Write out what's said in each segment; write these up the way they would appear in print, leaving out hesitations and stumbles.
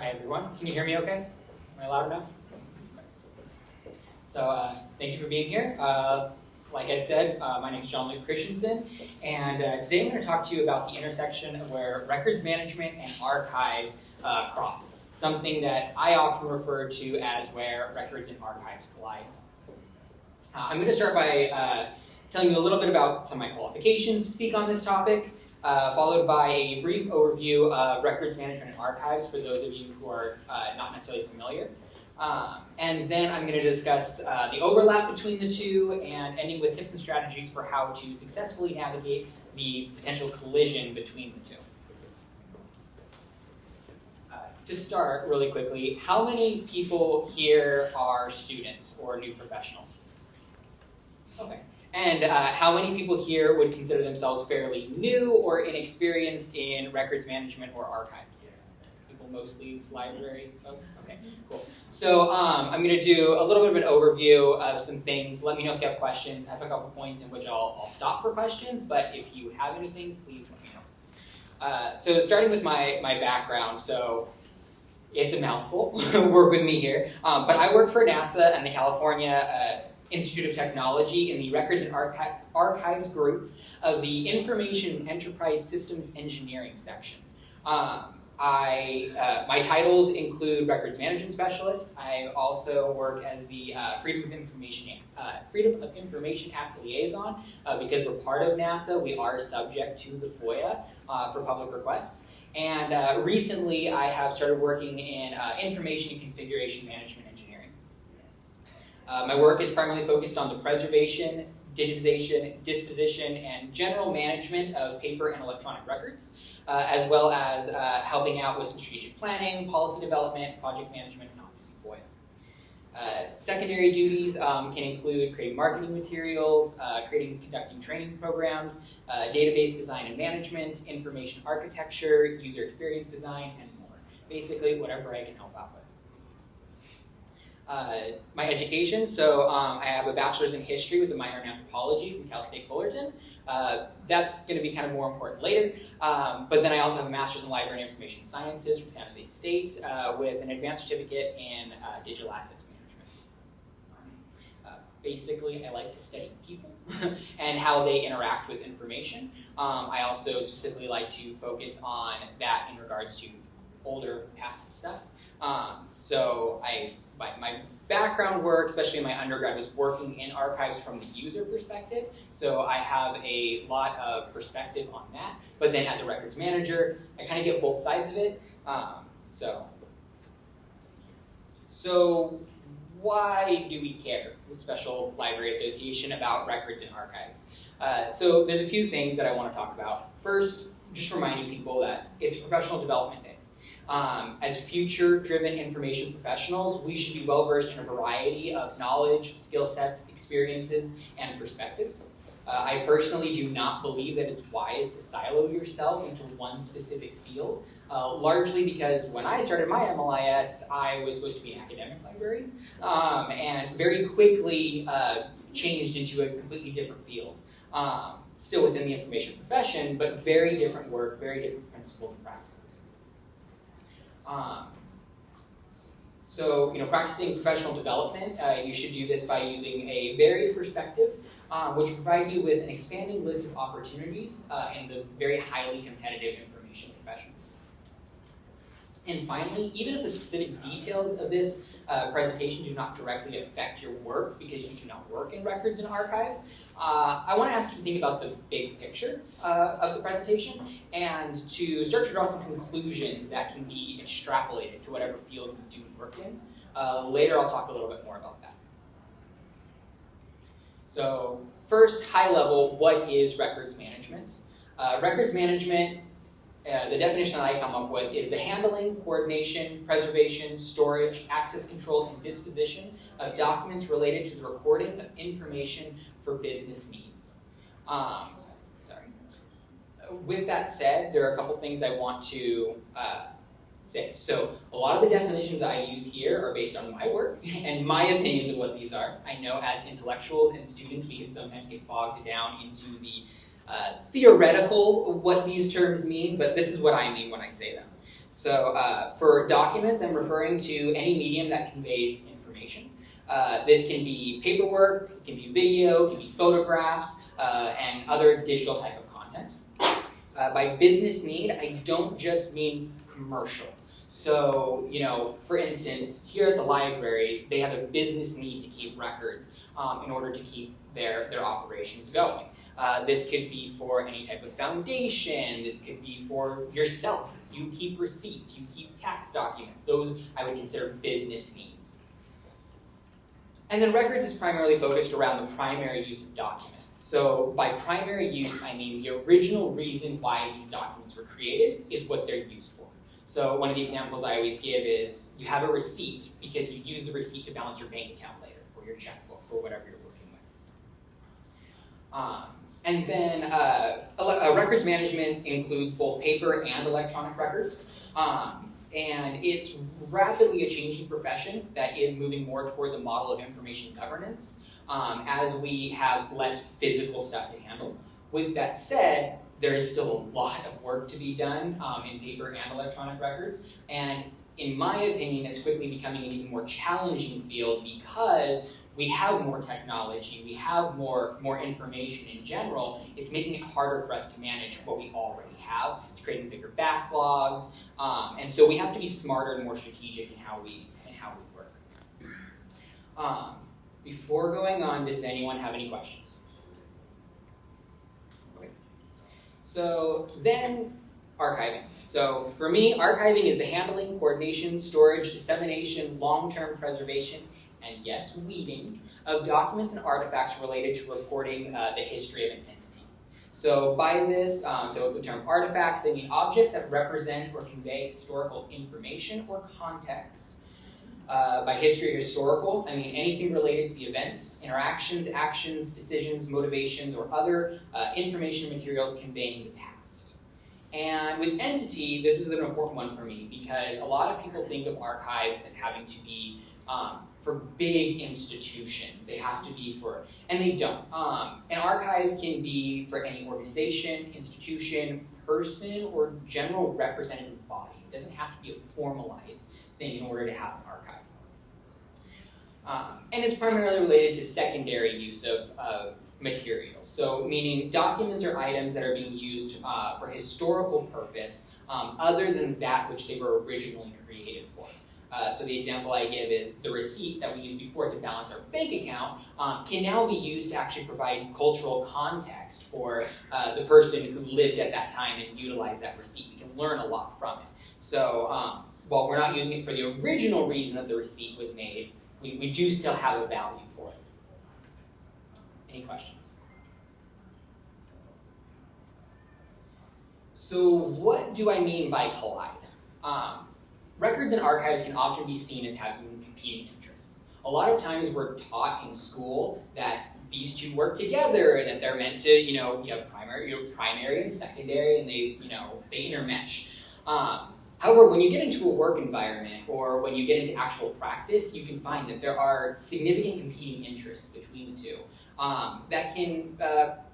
Hi everyone, can you hear me okay? Am I loud enough? So thank you for being here. Like Ed said, my name is John Luke Christensen, and today I'm going to talk to you about the intersection of where records management and archives cross, something that I often refer to as where records and archives collide. I'm going to start by telling you a little bit about some of my qualifications to speak on this topic, followed by a brief overview of records management and archives for those of you who are not necessarily familiar. And then I'm going to discuss the overlap between the two and ending with tips and strategies for how to successfully navigate the potential collision between the two. To start really quickly, how many people here are students or new professionals? Okay. And how many people here would consider themselves fairly new or inexperienced in records management or archives? People mostly library folks? Okay, cool. So I'm going to do a little bit of an overview of some things. Let me know if you have questions. I have a couple points in which I'll stop for questions, but if you have anything, please let me know. So starting with my background, so it's a mouthful, work with me here, but I work for NASA and the California Institute of Technology in the Records and Archives group of the Information Enterprise Systems Engineering section. My titles include Records Management Specialist. I also work as the Freedom of Information Act Liaison because we're part of NASA. We are subject to the FOIA for public requests. And recently, I have started working in Information and Configuration Management Engineering. My work is primarily focused on the preservation, digitization, disposition, and general management of paper and electronic records, as well as helping out with some strategic planning, policy development, project management, and obviously FOIA. Secondary duties can include creating marketing materials, conducting training programs, database design and management, information architecture, user experience design, and more. Basically, whatever I can help out with. My education, so I have a bachelor's in history with a minor in anthropology from Cal State Fullerton. That's going to be kind of more important later. But then I also have a master's in library and information sciences from San Jose State with an advanced certificate in digital assets management. Basically, I like to study people and how they interact with information. I also specifically like to focus on that in regards to older past stuff. So my background work, especially in my undergrad, was working in archives from the user perspective. So I have a lot of perspective on that. But then as a records manager, I kind of get both sides of it. So why do we care with Special Library Association about records and archives? So there's a few things that I want to talk about. First, just reminding people that it's Professional Development Day. As future-driven information professionals, we should be well-versed in a variety of knowledge, skill sets, experiences, and perspectives. I personally do not believe that it's wise to silo yourself into one specific field, largely because when I started my MLIS, I was supposed to be an academic librarian, and very quickly changed into a completely different field. Still within the information profession, but very different work, very different principles and practices. So, practicing professional development, you should do this by using a varied perspective, which will provide you with an expanding list of opportunities in the very highly competitive information profession. And finally, even if the specific details of this presentation do not directly affect your work because you do not work in records and archives, I want to ask you to think about the big picture of the presentation and to start to draw some conclusions that can be extrapolated to whatever field you do work in. Later, I'll talk a little bit more about that. So first, high level, what is records management? Records management, the definition that I come up with is the handling, coordination, preservation, storage, access control, and disposition of documents related to the recording of information for business needs. With that said, there are a couple things I want to say. So a lot of the definitions I use here are based on my work and my opinions of what these are. I know as intellectuals and students, we can sometimes get bogged down into the theoretical what these terms mean, but this is what I mean when I say them. So for documents, I'm referring to any medium that conveys information. This can be paperwork, it can be video, it can be photographs, and other digital type of content. By business need, I don't just mean commercial. So, for instance, here at the library, they have a business need to keep records in order to keep their operations going. This could be for any type of foundation. This could be for yourself. You keep receipts. You keep tax documents. Those I would consider business needs. And then records is primarily focused around the primary use of documents. So by primary use, I mean the original reason why these documents were created is what they're used for. So one of the examples I always give is you have a receipt because you use the receipt to balance your bank account later, or your checkbook, or whatever you're working with. And then records management includes both paper and electronic records. And it's rapidly a changing profession that is moving more towards a model of information governance as we have less physical stuff to handle. With that said, there is still a lot of work to be done in paper and electronic records. And in my opinion, it's quickly becoming an even more challenging field because we have more technology, we have more information in general. It's making it harder for us to manage what we already have. It's creating bigger backlogs, and so we have to be smarter and more strategic in how we work. Before going on, does anyone have any questions? Okay. So then, archiving. So for me, archiving is the handling, coordination, storage, dissemination, long-term preservation, and yes, weeding of documents and artifacts related to recording the history of an entity. So by this, so the term artifacts, they mean objects that represent or convey historical information or context. By history or historical, I mean anything related to the events, interactions, actions, decisions, motivations, or other information materials conveying the past. And with entity, this is an important one for me because a lot of people think of archives as having to be for big institutions. They have to be for, and they don't. An archive can be for any organization, institution, person, or general representative body. It doesn't have to be a formalized thing in order to have an archive. And it's primarily related to secondary use of materials. So meaning documents or items that are being used for historical purpose other than that which they were originally created for. So the example I give is the receipt that we used before to balance our bank account can now be used to actually provide cultural context for the person who lived at that time and utilized that receipt. We can learn a lot from it. So while we're not using it for the original reason that the receipt was made, we do still have a value for it. Any questions? So what do I mean by collide? Records and archives can often be seen as having competing interests. A lot of times we're taught in school that these two work together and that they're meant to, you have primary and secondary, and they intermesh. However, when you get into a work environment or when you get into actual practice, you can find that there are significant competing interests between the two that can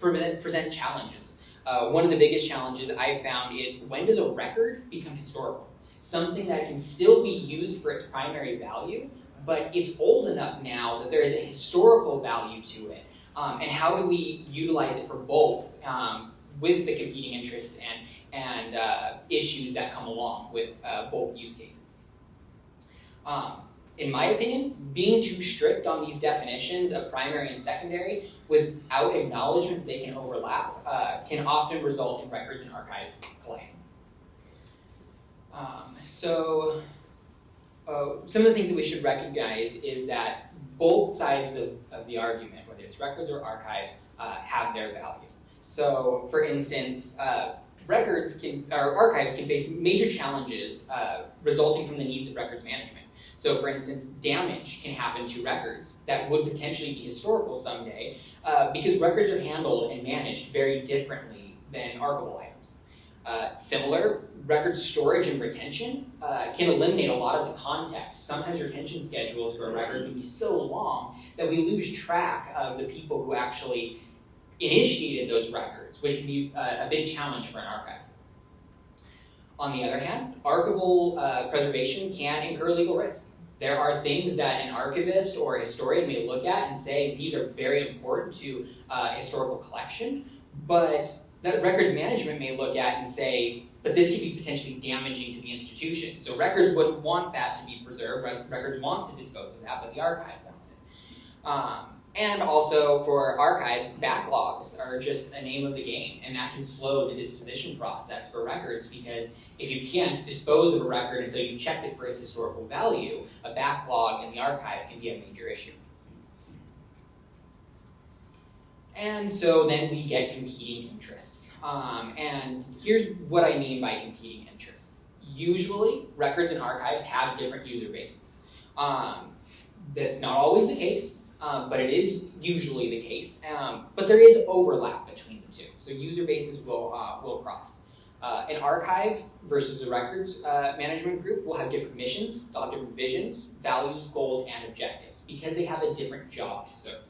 present challenges. One of the biggest challenges I've found is when does a record become historical? Something that can still be used for its primary value, but it's old enough now that there is a historical value to it. And how do we utilize it for both with the competing interests and issues that come along with both use cases? In my opinion, being too strict on these definitions of primary and secondary without acknowledgement that they can overlap can often result in records and archives colliding. So some of the things that we should recognize is that both sides of the argument, whether it's records or archives, have their value. So for instance, archives can face major challenges resulting from the needs of records management. So for instance, damage can happen to records that would potentially be historical someday because records are handled and managed very differently than archival items. Similar, record storage and retention can eliminate a lot of the context. Sometimes retention schedules for a record can be so long that we lose track of the people who actually initiated those records, which can be a big challenge for an archive. On the other hand, archival preservation can incur legal risk. There are things that an archivist or a historian may look at and say, these are very important to historical collection, but that records management may look at and say, but this could be potentially damaging to the institution. So records wouldn't want that to be preserved. Records wants to dispose of that, but the archive wants it. And also for archives, backlogs are just a name of the game, and that can slow the disposition process for records, because if you can't dispose of a record until you've checked it for its historical value, a backlog in the archive can be a major issue. And so then we get competing interests. And here's what I mean by competing interests. Usually, records and archives have different user bases. That's not always the case. But it is usually the case. But there is overlap between the two. So user bases will cross. An archive versus a records management group will have different missions, they'll have different visions, values, goals, and objectives, because they have a different job to serve.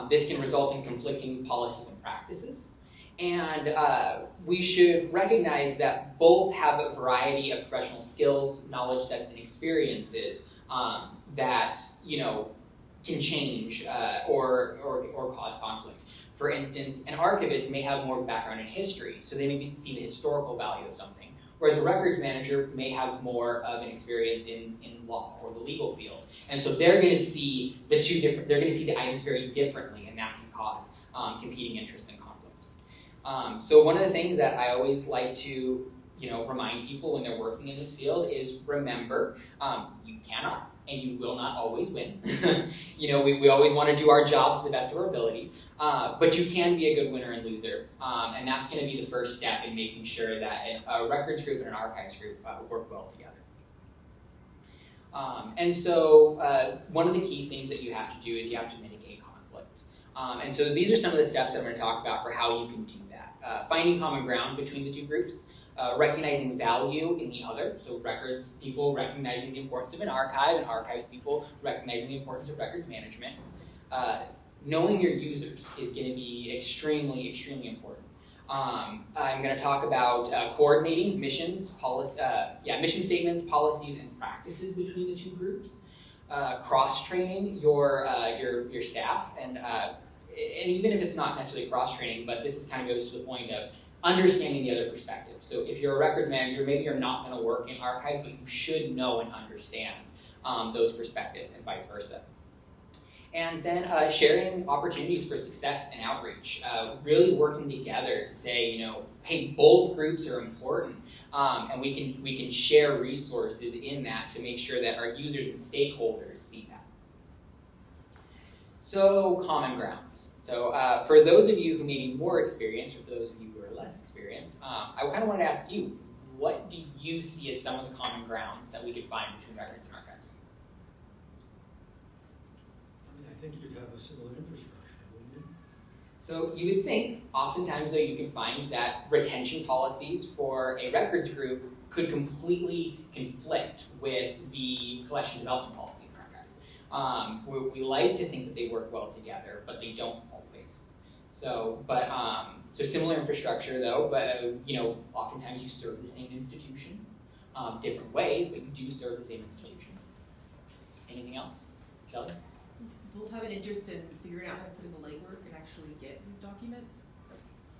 This can result in conflicting policies and practices. And we should recognize that both have a variety of professional skills, knowledge sets, and experiences that can change or cause conflict. For instance, an archivist may have more background in history, so they may see the historical value of something, whereas a records manager may have more of an experience in law or the legal field. And so they're going to see they're going to see the items very differently, and that can cause competing interests and conflict. So one of the things that I always like to remind people when they're working in this field is remember, you cannot and you will not always win. We always want to do our jobs to the best of our abilities, but you can be a good winner and loser, and that's going to be the first step in making sure that a records group and an archives group work well together. And so one of the key things that you have to do is you have to mitigate conflict. And so these are some of the steps that I'm going to talk about for how you can do that. Finding common ground between the two groups. Recognizing value in the other, so records people recognizing the importance of an archive, and archives people recognizing the importance of records management. Knowing your users is going to be extremely, extremely important. I'm going to talk about coordinating missions, mission statements, policies, and practices between the two groups. Cross-training your staff, and even if it's not necessarily cross-training, but this kind of goes to the point of understanding the other perspective. So if you're a records manager, maybe you're not going to work in archives, but you should know and understand those perspectives, and vice versa. And then sharing opportunities for success and outreach. Really working together to say, hey, both groups are important, and we can share resources in that to make sure that our users and stakeholders see that. So common grounds. So for those of you who may be more experienced, or for those of you who are less experienced, I kind of want to ask you, what do you see as some of the common grounds that we could find between records and archives? I think you'd have a similar infrastructure, wouldn't you? So you would think, oftentimes though, you can find that retention policies for a records group could completely conflict with the collection development policy in an archive. We like to think that they work well together, but they don't always. So similar infrastructure though, but oftentimes you serve the same institution, different ways, but you do serve the same institution. Anything else, Shelley? We'll have an interest in figuring out how to put in the legwork and actually get these documents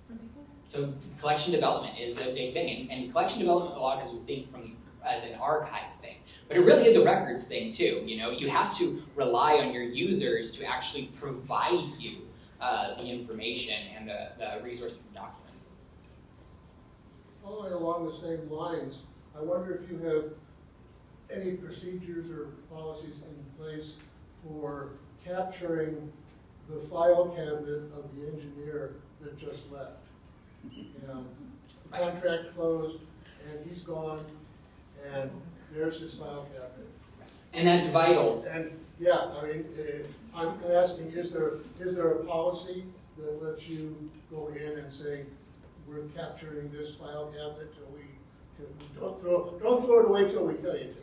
from people. So collection development is a big thing, and collection development a lot of times we think as an archive thing, but it really is a records thing too. You have to rely on your users to actually provide you the information and the resources and documents. Following along the same lines, I wonder if you have any procedures or policies in place for capturing the file cabinet of the engineer that just left. The contract closed, and he's gone, and there's his file cabinet. And that's vital. And yeah, I'm asking, is there a policy that lets you go in and say, we're capturing this file cabinet till don't throw it away till we tell you to?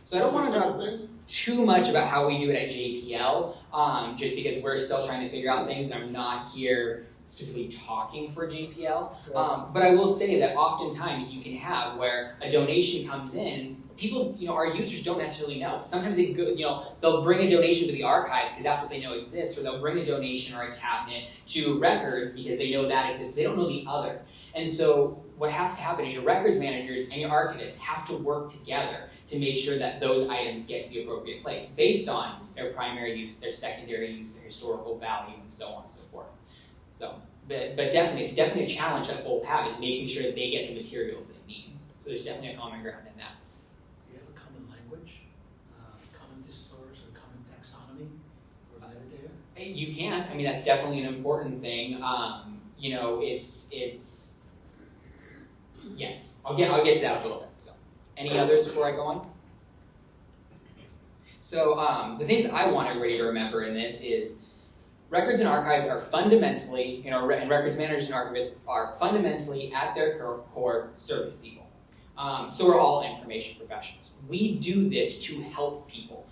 So I don't want to talk too much about how we do it at JPL, just because we're still trying to figure out things, and I'm not here specifically talking for JPL. Sure. But I will say that oftentimes you can have where a donation comes in, people, our users don't necessarily know. Sometimes they'll bring a donation to the archives because that's what they know exists, or they'll bring a donation or a cabinet to records because they know that exists, but they don't know the other. And so what has to happen is your records managers and your archivists have to work together to make sure that those items get to the appropriate place based on their primary use, their secondary use, their historical value, and so on and so forth. So, but definitely, it's definitely a challenge that both have, is making sure that they get the materials they need. So there's definitely a common ground in that. Do you have a common language, common thesaurus, or common taxonomy, or metadata? You can. I mean, that's definitely an important thing. Yes. I'll get to that in a little bit. So, any others before I go on? So, the things I want everybody to remember in this is records and archives are fundamentally, and records managers and archivists are fundamentally at their core service people. So we're all information professionals. We do this to help people.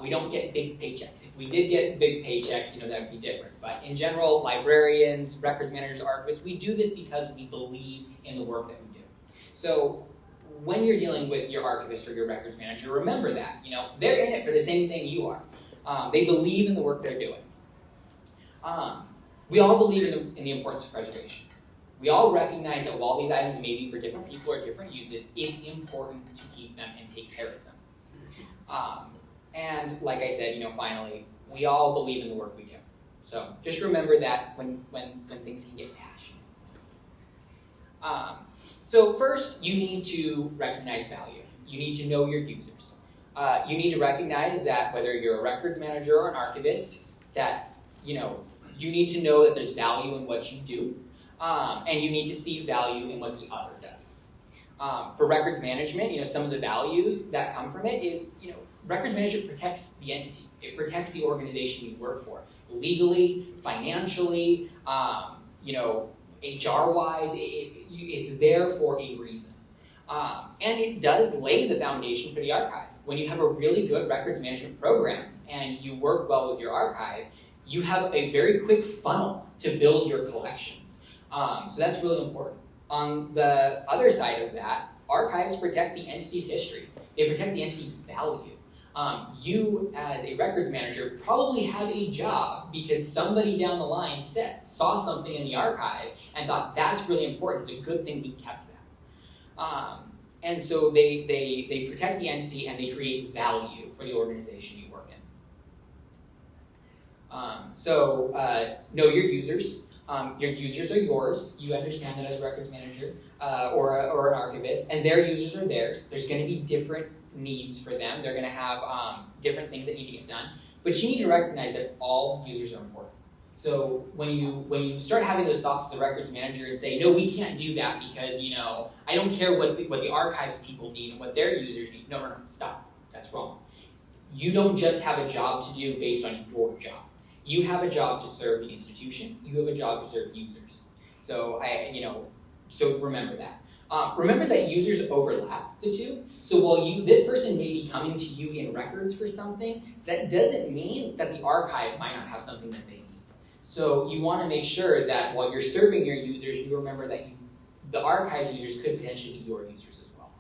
We don't get big paychecks. If we did get big paychecks, that would be different. But in general, librarians, records managers, archivists, we do this because we believe in the work that we do. So when you're dealing with your archivist or your records manager, remember that. They're in it for the same thing you are. They believe in the work they're doing. We all believe in the importance of preservation. We all recognize that while these items may be for different people or different uses, it's important to keep them and take care of them. And like I said, finally, we all believe in the work we do. So just remember that when things can get passionate. So first, you need to recognize value. You need to know your users. You need to recognize that whether you're a records manager or an archivist, that you need to know that there's value in what you do, and you need to see value in what the other does. For records management, some of the values that come from it is, records management protects the entity. It protects the organization you work for, legally, financially, HR-wise. It's there for a reason, and it does lay the foundation for the archive. When you have a really good records management program and you work well with your archive, you have a very quick funnel to build your collections. So that's really important. On the other side of that, archives protect the entity's history. They protect the entity's value. You, as a records manager, probably have a job because somebody down the line saw something in the archive and thought, that's really important. It's a good thing we kept that. And so they protect the entity and they create value for the organization you work in. Know your users. Your users are yours. You understand that as a records manager or an archivist, and their users are theirs. There's going to be different needs for them. They're going to have different things that need to get done. But you need to recognize that all users are important. So when you start having those thoughts as a records manager and say, no, we can't do that because I don't care what the archives people need and what their users need. No, stop. That's wrong. You don't just have a job to do based on your job. You have a job to serve the institution. You have a job to serve users. So so remember that. Remember that users overlap the two. So while this person may be coming to you in records for something, that doesn't mean that the archive might not have something that they need. So you want to make sure that while you're serving your users, you remember that the archive's users could potentially be your users as well.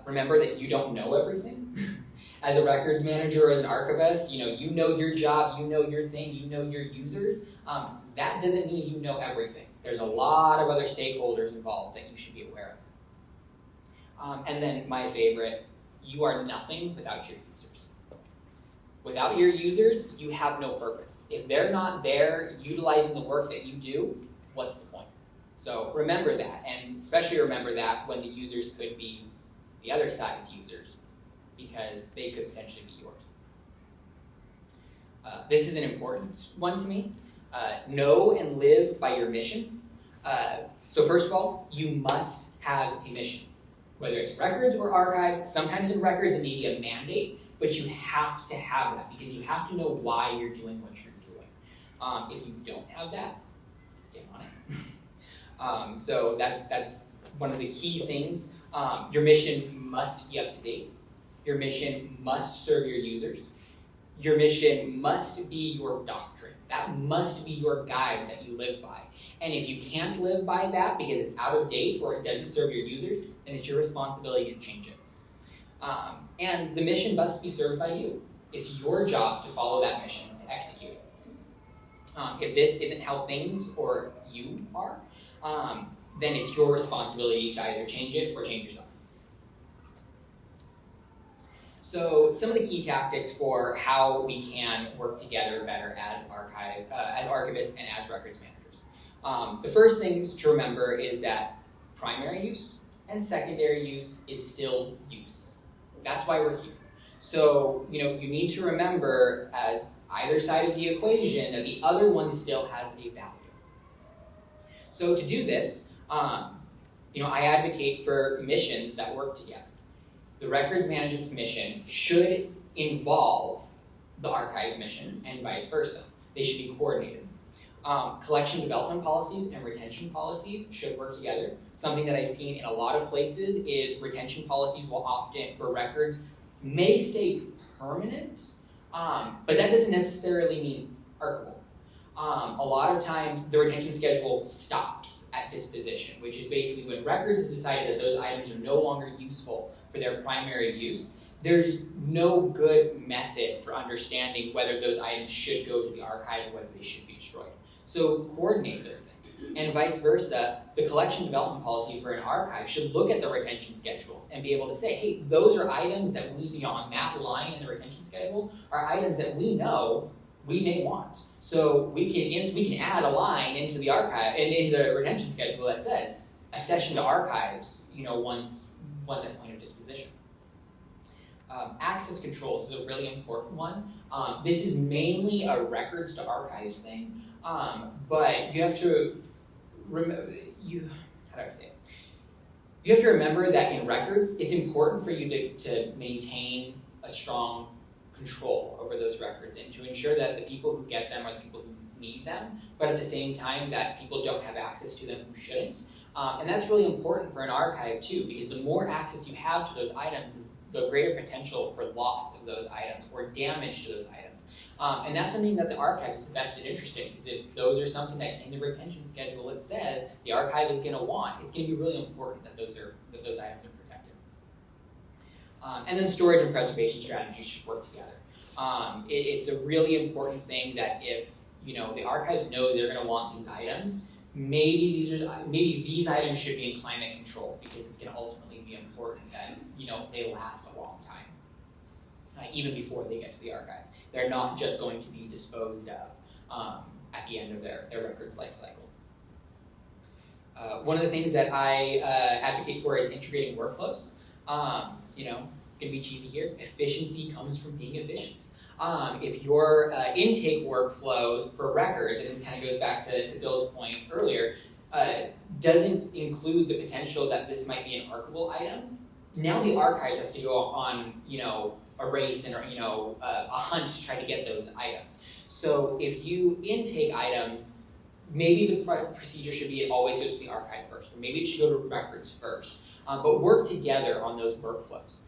Remember that you don't know everything. As a records manager or as an archivist, you know your job, you know your thing, you know your users. That doesn't mean you know everything. There's a lot of other stakeholders involved that you should be aware of. And then my favorite, you are nothing without your users. Without your users, you have no purpose. If they're not there utilizing the work that you do, what's the point? So remember that, and especially remember that when the users could be the other side's users, because they could potentially be yours. This is an important one to me. Know and live by your mission. So first of all, you must have a mission. Whether it's records or archives, sometimes in records it may be a mandate, but you have to have that because you have to know why you're doing what you're doing. If you don't have that, get on it. So that's one of the key things. Your mission must be up to date. Your mission must serve your users. your mission must be your doctrine. That must be your guide that you live by. And if you can't live by that because it's out of date or it doesn't serve your users, then it's your responsibility to change it. And the mission must be served by you. It's your job to follow that mission, to execute it. If this isn't how things or you are, then it's your responsibility to either change it or change yourself. So some of the key tactics for how we can work together better as archivists and as records managers. The first thing to remember is that primary use and secondary use is still use. That's why we're here. So, you need to remember as either side of the equation that the other one still has a value. So to do this, I advocate for missions that work together. The records management's mission should involve the archive's mission and vice versa. They should be coordinated. Collection development policies and retention policies should work together. Something that I've seen in a lot of places is retention policies will often, for records, may say permanent, but that doesn't necessarily mean archival. A lot of times the retention schedule stops at disposition, which is basically when records has decided that those items are no longer useful for their primary use. There's no good method for understanding whether those items should go to the archive or whether they should be destroyed. So coordinate those things. And vice versa, the collection development policy for an archive should look at the retention schedules and be able to say, hey, those are items that we, beyond that line in the retention schedule, are items that we know we may want. So we can add a line into the archive and in the retention schedule that says accession to archives, once at point of disposition. Access controls is a really important one. This is mainly a records to archives thing, but you have to remember, you have to remember that in records, it's important for you to maintain a strong control over those records and to ensure that the people who get them are the people who need them, but at the same time that people don't have access to them who shouldn't. And that's really important for an archive too, because the more access you have to those items is the greater potential for loss of those items or damage to those items. And that's something that the archive is vested interest in, because if those are something that in the retention schedule it says the archive is going to want, it's going to be really important that those items are protected. And then storage and preservation strategies should work together. It's a really important thing that if the archives know they're going to want these items, maybe these items should be in climate control, because it's going to ultimately be important that they last a long time, even before they get to the archive. They're not just going to be disposed of at the end of their records life cycle. One of the things that I advocate for is integrating workflows. Gonna be cheesy here. Efficiency comes from being efficient. If your intake workflows for records, and this kind of goes back to Bill's point earlier, doesn't include the potential that this might be an archival item, now the archives has to go on, a race and a hunt to try to get those items. So if you intake items, maybe the procedure should be it always goes to the archive first, or maybe it should go to records first. But work together on those workflows.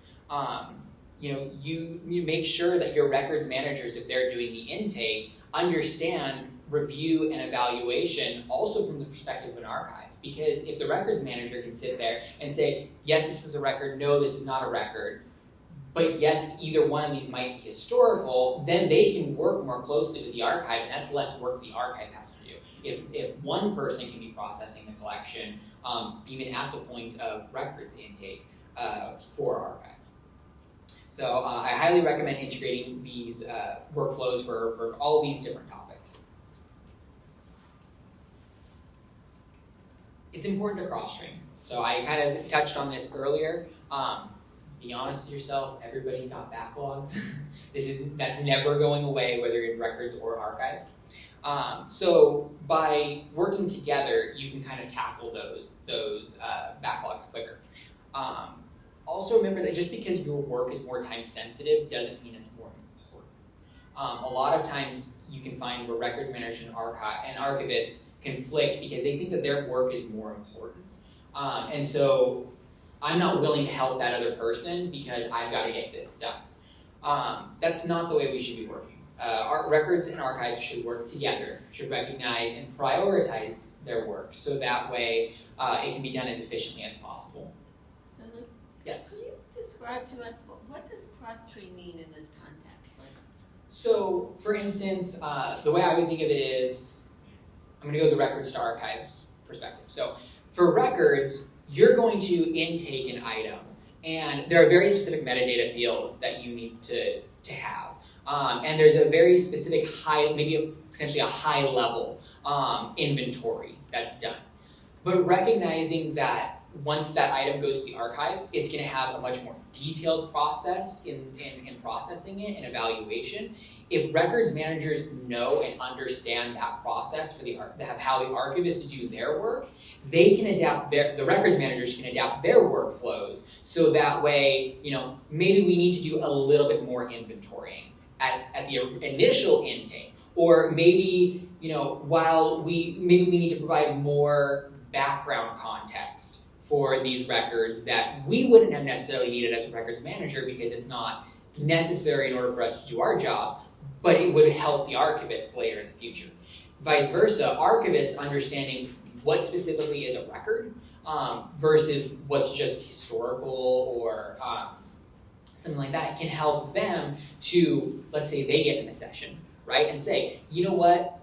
You make sure that your records managers, if they're doing the intake, understand review and evaluation also from the perspective of an archive. Because if the records manager can sit there and say, yes, this is a record, no, this is not a record, but yes, either one of these might be historical, then they can work more closely with the archive, and that's less work the archive has to do. If one person can be processing the collection, even at the point of records intake for archives. So I highly recommend integrating these workflows for all of these different topics. It's important to cross-train. So I kind of touched on this earlier. Be honest with yourself, everybody's got backlogs. That's never going away, whether in records or archives. So by working together, you can kind of tackle those backlogs quicker. Also remember that just because your work is more time sensitive doesn't mean it's more important. A lot of times you can find where records managers and archivists conflict because they think that their work is more important. And so I'm not willing to help that other person because I've got to get this done. That's not the way we should be working. Our records and archives should work together, should recognize and prioritize their work, so that way it can be done as efficiently as possible. Philip, Yes? could you describe to us, what does cross-train mean in this context? So, for instance, the way I would think of it is, I'm going to go the records to archives perspective. So, for records, you're going to intake an item, and there are very specific metadata fields that you need to have. And there's a very specific potentially a high level inventory that's done. But recognizing that once that item goes to the archive, it's going to have a much more detailed process in processing it and evaluation. If records managers know and understand that process how the archivists do their work, they can the records managers can adapt their workflows so that way, maybe we need to do a little bit more inventorying at the initial intake, or maybe, maybe we need to provide more background context for these records that we wouldn't have necessarily needed as a records manager because it's not necessary in order for us to do our jobs, but it would help the archivists later in the future. Vice versa, archivists understanding what specifically is a record versus what's just historical or something like that can help them to, let's say they get in a session, right, and say, you know what,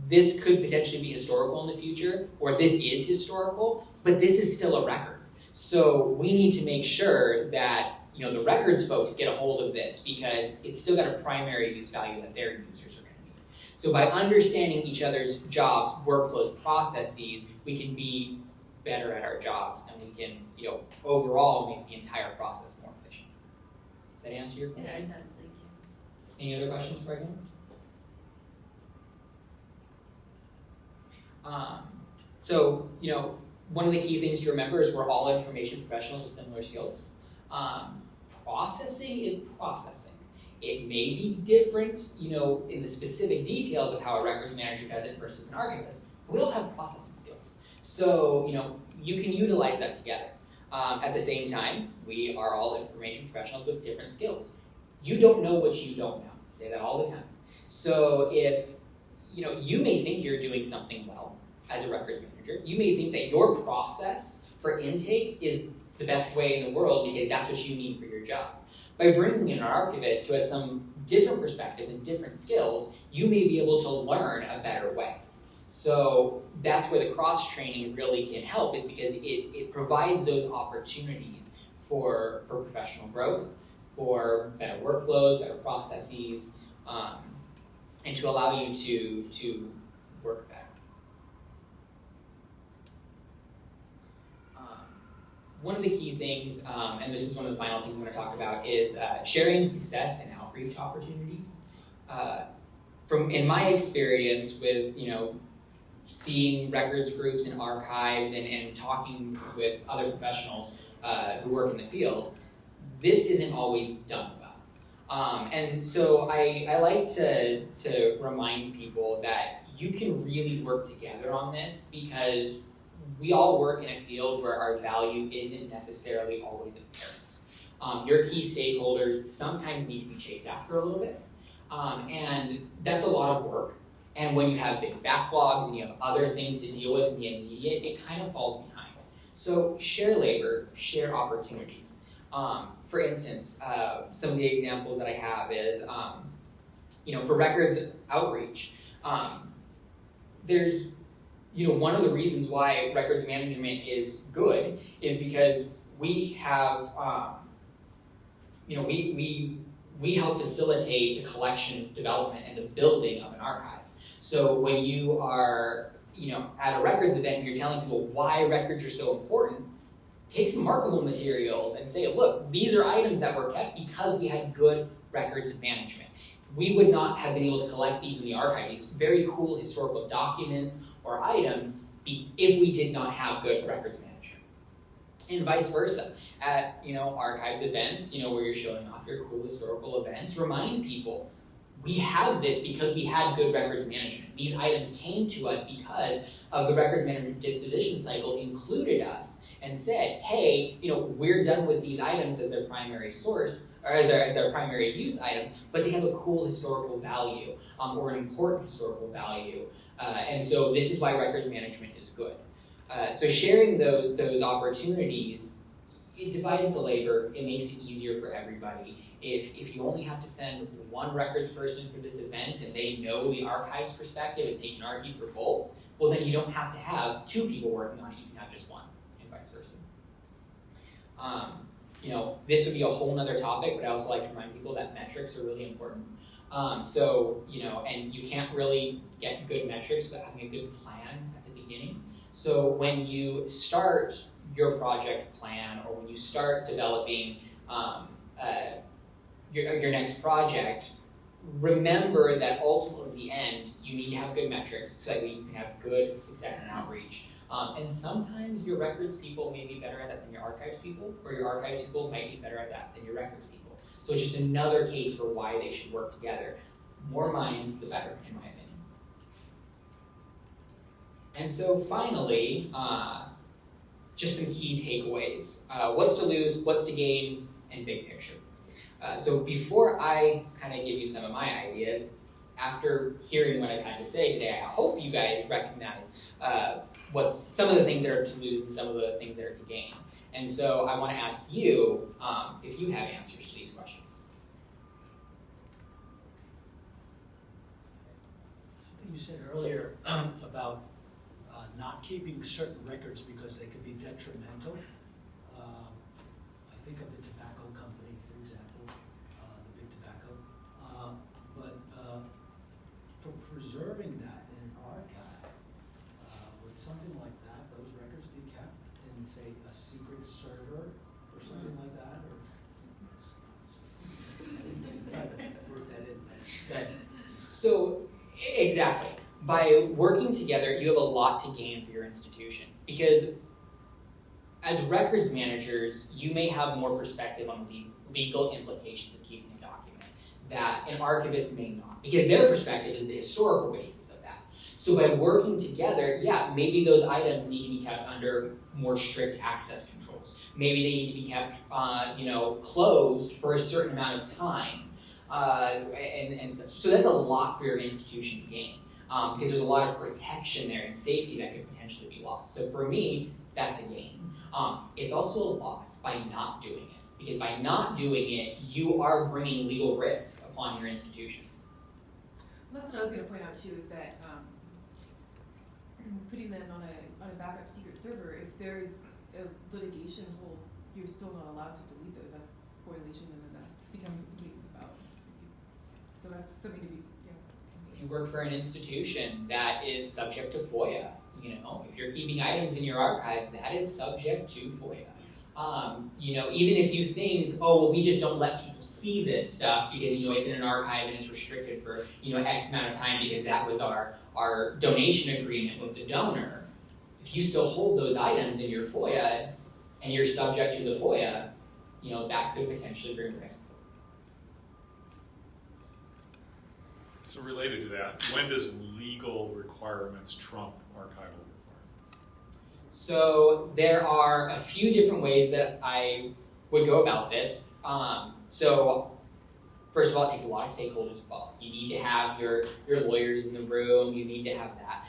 this could potentially be historical in the future, or this is historical, but this is still a record. So we need to make sure that the records folks get a hold of this because it's still got a primary use value that their users are going to need. So by understanding each other's jobs, workflows, processes, we can be better at our jobs, and we can, overall make the entire process more efficient. Does that answer your Yeah, question? it does, thank you. Any other questions for him? So, one of the key things to remember is we're all information professionals with similar skills. Processing is processing. It may be different, in the specific details of how a records manager does it versus an archivist. We all have processing skills. So, you can utilize that together. At the same time, we are all information professionals with different skills. You don't know what you don't know. I say that all the time. So if, you may think you're doing something well as a records manager. You may think that your process for intake is the best way in the world because that's what you need for your job. By bringing in an archivist who has some different perspectives and different skills, you may be able to learn a better way. So that's where the cross-training really can help, is because it provides those opportunities for professional growth, for better workflows, better processes, and to allow you to work better. One of the key things, and this is one of the final things I'm going to talk about, is sharing success and outreach opportunities. In my experience with, seeing records groups and archives and talking with other professionals who work in the field, this isn't always done well. And so I like to remind people that you can really work together on this, because we all work in a field where our value isn't necessarily always apparent. Your key stakeholders sometimes need to be chased after a little bit, and that's a lot of work. And when you have big backlogs and you have other things to deal with in the immediate, it kind of falls behind. So share labor, share opportunities. For instance, some of the examples that I have is, for records outreach, there's, one of the reasons why records management is good is because we have, we help facilitate the collection, development, and the building of an archive. So when you are, at a records event and you're telling people why records are so important, take some markable materials and say, look, these are items that were kept because we had good records management. We would not have been able to collect these in the archive, these very cool historical documents or items, if we did not have good records management. And vice versa. At, archives events, where you're showing off your cool historical events, remind people, we have this because we had good records management. These items came to us because of the records management disposition cycle included us, and said, hey, we're done with these items as their primary source, or as their primary use items, but they have a cool historical value, or an important historical value. And so this is why records management is good. So sharing those opportunities, it divides the labor, it makes it easier for everybody. If you only have to send one records person for this event and they know the archives perspective and they can argue for both, well then you don't have to have two people working on it, you can have just one, and vice versa. This would be a whole nother topic, but I also like to remind people that metrics are really important. And you can't really get good metrics without having a good plan at the beginning. So when you start your project plan, or when you start developing your next project, remember that ultimately at the end, you need to have good metrics so that you can have good success and outreach. And sometimes your records people may be better at that than your archives people, or your archives people might be better at that than your records people. So it's just another case for why they should work together. More minds, the better, in my opinion. And so finally, just some key takeaways. What's to lose, what's to gain, and big picture. So before I kind of give you some of my ideas, after hearing what I've had to say today, I hope you guys recognize what's some of the things that are to lose and some of the things that are to gain. And so I want to ask you if you have answers to these questions. Something you said earlier about not keeping certain records because they could be detrimental. I think of the tobacco company, for example, the big tobacco. But for preserving that in an archive, would something like that, those records be kept in, say, a secret server or something like that? Or work that in. So, exactly. By working together, you have a lot to gain for your institution. Because as records managers, you may have more perspective on the legal implications of keeping a document that an archivist may not. Because their perspective is the historical basis of that. So by working together, yeah, maybe those items need to be kept under more strict access controls. Maybe they need to be kept, closed for a certain amount of time, and such. So that's a lot for your institution to gain. Because there's a lot of protection there and safety that could potentially be lost. So for me, that's a gain. It's also a loss by not doing it. Because by not doing it, you are bringing legal risk upon your institution. Well, that's what I was going to point out too, is that putting them on a backup secret server, if there's a litigation hold, you're still not allowed to delete those. That's spoliation, and then that becomes cases about. So that's something to be. If you work for an institution that is subject to FOIA, if you're keeping items in your archive, that is subject to FOIA. Even if you think, oh, well, we just don't let people see this stuff because, it's in an archive and it's restricted for, X amount of time because that was our donation agreement with the donor. If you still hold those items in your FOIA and you're subject to the FOIA, that could potentially bring risk. So related to that, when does legal requirements trump archival requirements? So there are a few different ways that I would go about this. So first of all, it takes a lot of stakeholders involved. You need to have your lawyers in the room. You need to have that.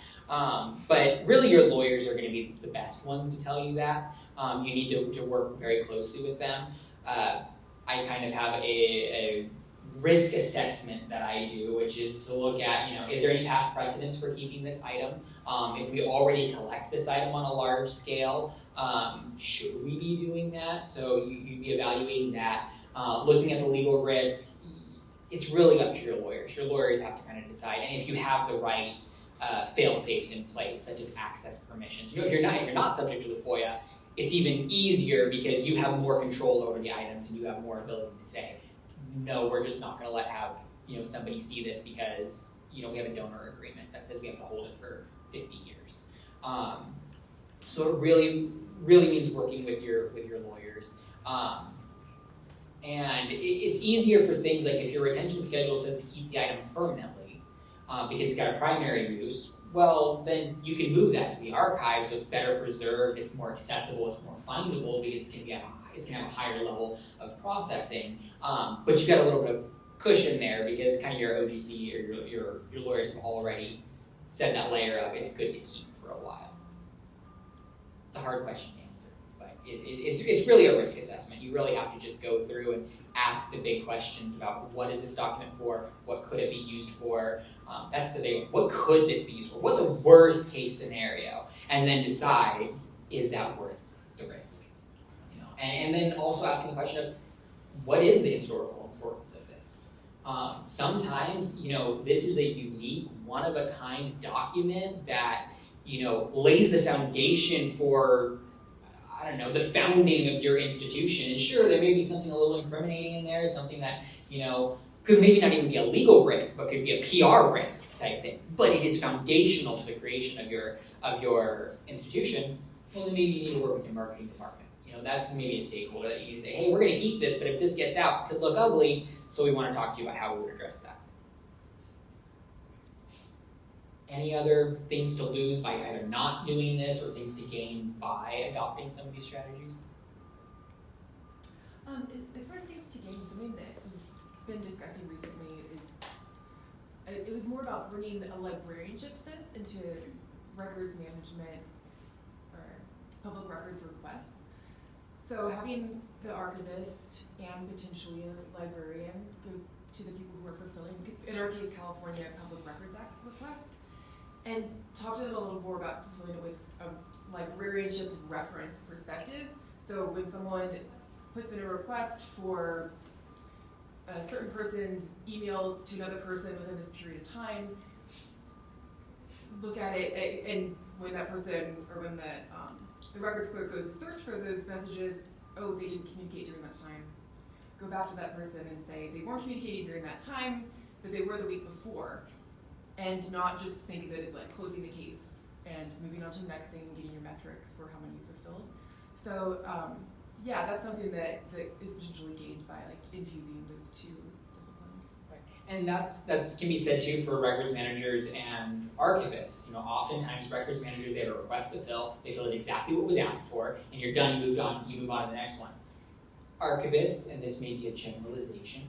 But really your lawyers are going to be the best ones to tell you that. You need to work very closely with them. I kind of have a risk assessment that I do, which is to look at, is there any past precedence for keeping this item? If we already collect this item on a large scale, should we be doing that? So you'd be evaluating that, looking at the legal risk. It's really up to your lawyers. Your lawyers have to kind of decide, and if you have the right fail-safes in place, such as access permissions. If you're not subject to the FOIA, it's even easier because you have more control over the items and you have more ability to say, no, we're just not going to have somebody see this because we have a donor agreement that says we have to hold it for 50 years. So it really means working with your lawyers. And it's easier for things like if your retention schedule says to keep the item permanently because it's got a primary use, well, then you can move that to the archive so it's better preserved, it's more accessible, it's more findable because it's gonna have a higher level of processing. But you've got a little bit of cushion there because kind of your OGC or your lawyers have already said that layer of it's good to keep for a while. It's a hard question to answer, but it's really a risk assessment. You really have to just go through and ask the big questions about what is this document for, what could it be used for, that's the big one. What could this be used for? What's a worst case scenario? And then decide, is that worth the risk? You know, and then also asking the question of, what is the historical importance of this? Sometimes, you know, this is a unique, one-of-a-kind document that, you know, lays the foundation for, I don't know, the founding of your institution. And sure, there may be something a little incriminating in there, something that, you know, could maybe not even be a legal risk, but could be a PR risk type thing. But it is foundational to the creation of your institution. Well, then maybe you need to work with your marketing department. You know, that's maybe a stakeholder that you can say, hey, we're going to keep this, but if this gets out, it could look ugly. So we want to talk to you about how we would address that. Any other things to lose by either not doing this or things to gain by adopting some of these strategies? As far as things to gain, something that we've been discussing recently is it was more about bringing a librarianship sense into records management or public records requests. So having the archivist and potentially a librarian go to the people who are fulfilling, in our case, California Public Records Act requests, and talk to them a little more about fulfilling it with a librarianship reference perspective. So when someone puts in a request for a certain person's emails to another person within this period of time, look at it, and when that person, or when the records clerk goes to search for those messages, oh, they didn't communicate during that time. Go back to that person and say, they weren't communicating during that time, but they were the week before. And not just think of it as like closing the case and moving on to the next thing and getting your metrics for how many you fulfilled. So yeah, that's something that is potentially gained by like infusing those two disciplines. Right. And that's can be said too for records managers and archivists. You know, oftentimes records managers, they have a request to fill, they filled exactly what was asked for, and you're done, you move on to the next one. Archivists, and this may be a generalization,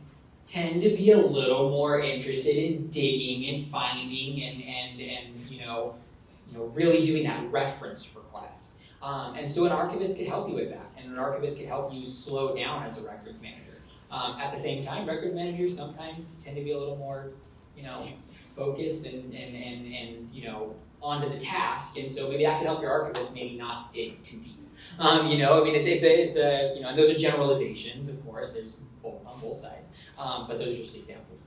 tend to be a little more interested in digging and finding and you know really doing that reference request. And so an archivist could help you with that, and an archivist could help you slow down as a records manager. At the same time, records managers sometimes tend to be a little more, you know, focused and you know, onto the task, and so maybe that could help your archivist maybe not dig too deep. You know, I mean, it's a you know, and those are generalizations, of course. There's both on both sides, but those are just examples.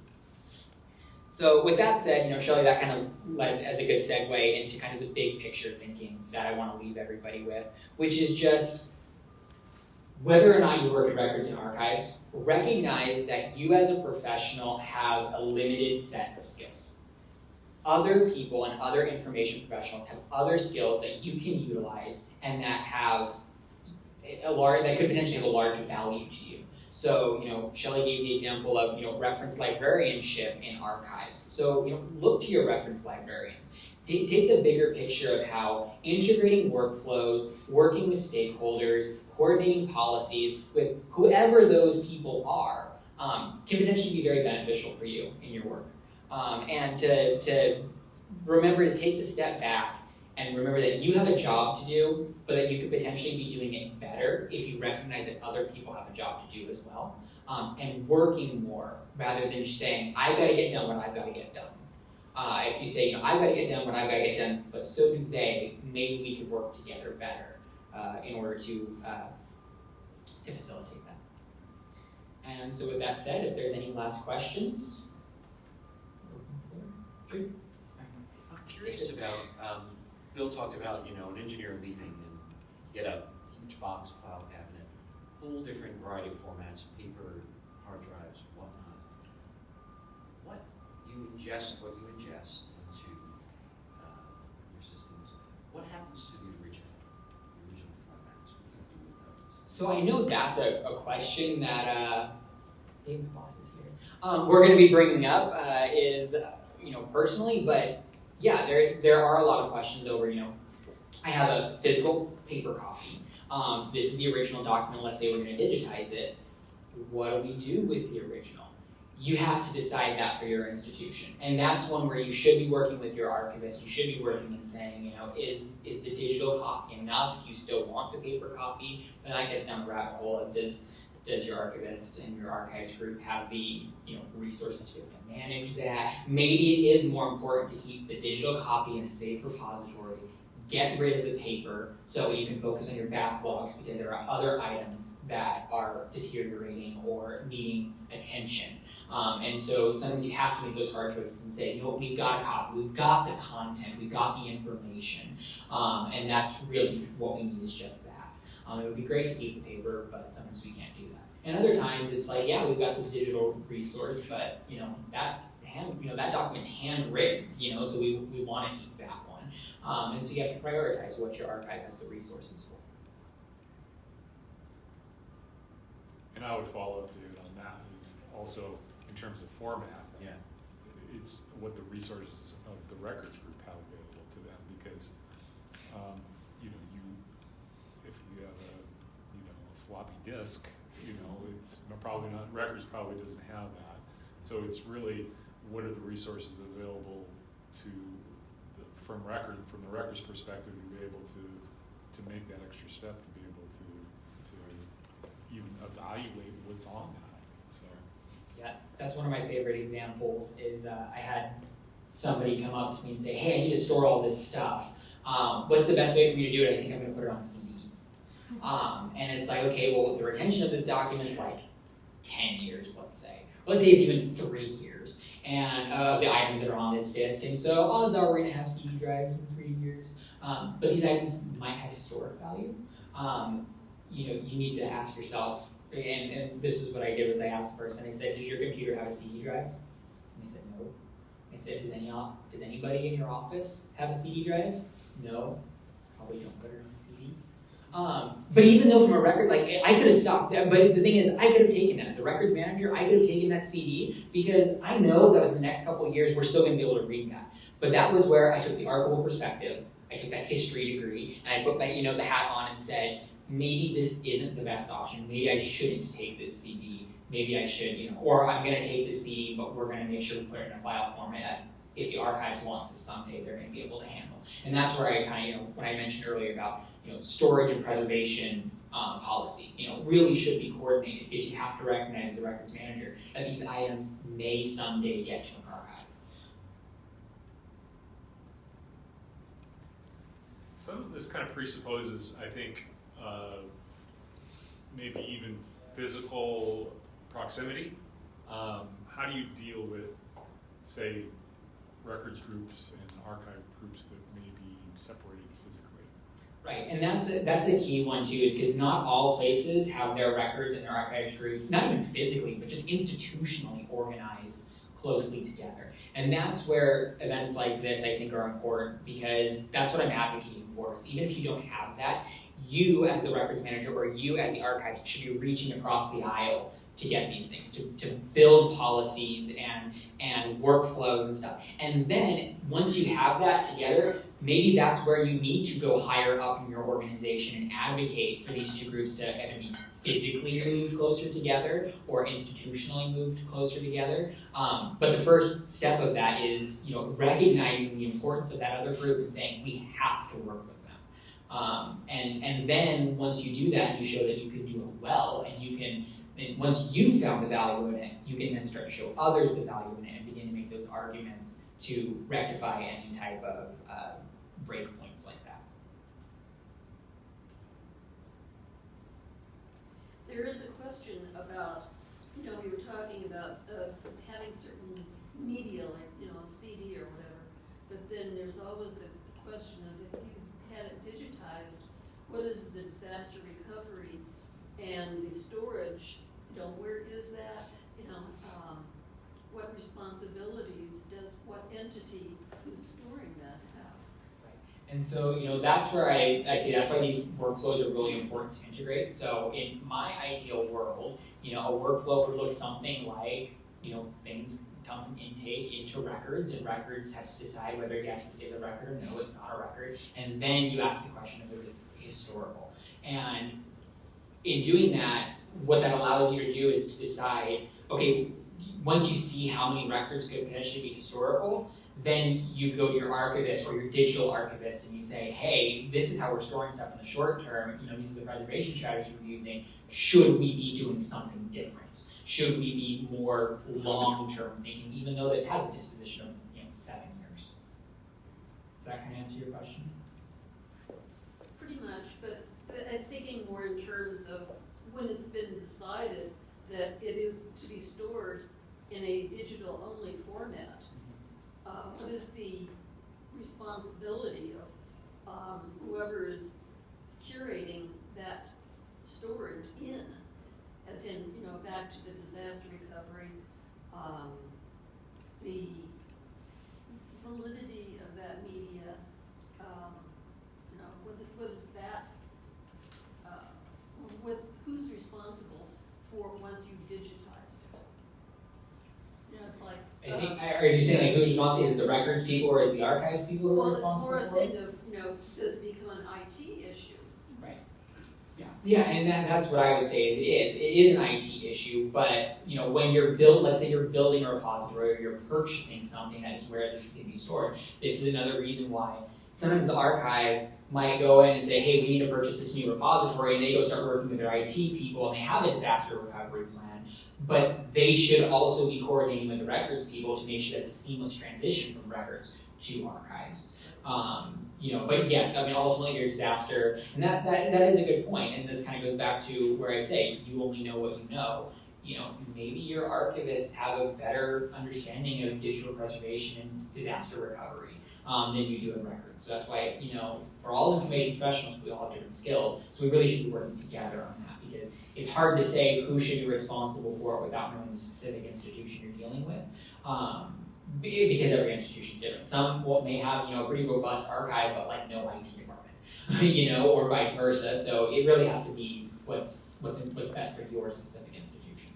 So with that said, you know, Shelley, that kind of led as a good segue into kind of the big picture thinking that I want to leave everybody with, which is just whether or not you work in records and archives, recognize that you as a professional have a limited set of skills. Other people and other information professionals have other skills that you can utilize and that have that could potentially have a large value to you. So, you know, Shelley gave the example of, you know, reference librarianship in archives. So, you know, look to your reference librarians. Take the bigger picture of how integrating workflows, working with stakeholders, coordinating policies with whoever those people are can potentially be very beneficial for you in your work. And to remember to take the step back and remember that you have a job to do, but that you could potentially be doing it better if you recognize that other people have a job to do as well. And working more rather than just saying, I've got to get done what I've got to get done. If you say, you know, I've got to get done what I've got to get done, but so do they, maybe we could work together better in order to facilitate that. And so with that said, if there's any last questions. I'm curious about, Bill talked about, you know, an engineer leaving and get a huge box file cabinet, whole different variety of formats, paper, hard drives, whatnot. What you ingest into your systems, what happens to the original formats? What do you do with those? So I know that's a question that David Boss is here. We're going to be bringing up is, you know, personally, but yeah, there are a lot of questions over, I have a physical paper copy. This is the original document. Let's say we're going to digitize it. What do we do with the original? You have to decide that for your institution. And that's one where you should be working with your archivist. You should be working and saying, is the digital copy enough? You still want the paper copy? And that gets down the rabbit hole of does your archivist and your archives group have the resources to be able to manage that? Maybe it is more important to keep the digital copy in a safe repository, get rid of the paper so you can focus on your backlogs because there are other items that are deteriorating or needing attention. And so sometimes you have to make those hard choices and say, we've got a copy, we've got the content, we've got the information, and that's really what we need is just that. It would be great to keep the paper, but sometimes we can't do that. And other times it's like, yeah, we've got this digital resource, but that document's handwritten, so we want to keep that one. And so you have to prioritize what your archive has the resources for. And I would follow up, David, on that is also in terms of format. Yeah. It's what the resources of the records group have available to them because, if you have a floppy disk, it's probably not, records probably doesn't have that. So it's really, what are the resources available to from the records perspective to be able to make that extra step, to be able to even evaluate what's on that. So Yeah, that's one of my favorite examples is I had somebody come up to me and say, hey, I need to store all this stuff. What's the best way for me to do it? I think I'm going to put it on CDs. And it's like, okay, well, the retention of this document is like 10 years, let's say. Let's say it's even 3 years, and the items that are on this disk. And so odds are we're going to have CD drives in 3 years. But these items might have historic value. You need to ask yourself, and this is what I did was I asked the person, I said, does your computer have a CD drive? And they said, no. I said, does anybody in your office have a CD drive? No. Probably don't put it on a CD. But even though from a record, I could have stopped that, but the thing is, I could have taken that. As a records manager, I could have taken that CD because I know that in the next couple of years, we're still going to be able to read that. But that was where I took the archival perspective, I took that history degree, and I put my, the hat on and said, maybe this isn't the best option. Maybe I shouldn't take this CD. Maybe I should, or I'm going to take the CD, but we're going to make sure we put it in a file format. If the archives wants to someday, they're going to be able to handle. And that's where I kind of, when I mentioned earlier about, storage and preservation policy, really should be coordinated because you have to recognize as a records manager that these items may someday get to an archive. some of this kind of presupposes, I think, maybe even physical proximity. How do you deal with, say, records groups and archive groups that may be separated physically? Right, and that's a key one too, is because not all places have their records and their archives groups, not even physically, but just institutionally organized closely together. And that's where events like this, I think, are important, because that's what I'm advocating for, is even if you don't have that, you as the records manager or you as the archivist should be reaching across the aisle to get these things, to build policies and workflows and stuff. And then once you have that together, maybe that's where you need to go higher up in your organization and advocate for these two groups to either be physically moved closer together or institutionally moved closer together. But the first step of that is, recognizing the importance of that other group and saying we have to work with them. And then once you do that, you show that you can do it well, and you can. And once you've found the value in it, you can then start to show others the value in it and begin to make those arguments to rectify any type of breakpoints like that. There is a question about, we were talking about having certain media, like, a CD or whatever, but then there's always the question of if you had it digitized, what is the disaster recovery and the storage? Where is that? What responsibilities does what entity who's storing that have? And so, that's where I see that's why these workflows are really important to integrate. So in my ideal world, a workflow would look something like, things come from intake into records, and records has to decide whether yes, this is a record or no, it's not a record, and then you ask the question of if it's historical. And in doing that, what that allows you to do is to decide, okay, once you see how many records could potentially be historical, then you go to your archivist or your digital archivist and you say, hey, this is how we're storing stuff in the short term, these are the preservation strategies we're using, should we be doing something different? Should we be more long-term thinking, even though this has a disposition of 7 years? Does that kind of answer your question? Pretty much, but I'm thinking more in terms of when it's been decided that it is to be stored in a digital-only format. What is the responsibility of whoever is curating that storage in, as in, back to the disaster recovery, the validity of that media, what is that, who's responsible for once you've digitized it? It's like. I think, are you saying like who's responsible? Is it the records people or is it the archives people who are responsible for it? Well, it's more a thing of, does it become an IT issue? Right. Yeah, and that's what I would say is it is an IT issue, but when you're let's say you're building a repository or you're purchasing something that is where this can be stored, this is another reason why sometimes the archive might go in and say, hey, we need to purchase this new repository, and they go start working with their IT people and they have a disaster recovery plan. But they should also be coordinating with the records people to make sure that's a seamless transition from records to archives. But yes, ultimately your disaster, and that is a good point, and this kind of goes back to where I say you only know what you know. Maybe your archivists have a better understanding of digital preservation and disaster recovery than you do in records. So that's why, for all information professionals, we all have different skills, so we really should be working together on that, because it's hard to say who should be responsible for it without knowing the specific institution you're dealing with, because every institution is different. Some may have a pretty robust archive, but like no IT department, or vice versa. So it really has to be what's best for your specific institution.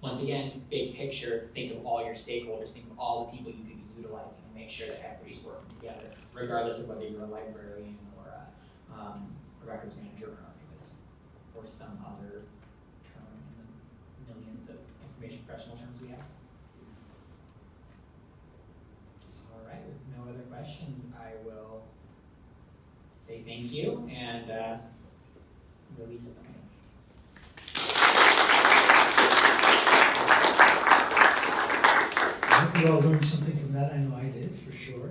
Once again, big picture, think of all your stakeholders, think of all the people you could be utilizing, and make sure that everybody's working together, regardless of whether you're a librarian or a records manager or an archivist, or some other term in the millions of information professional terms we have. All right, with no other questions, I will say thank you and release the mic. I hope you all learned something from that. I know I did, for sure.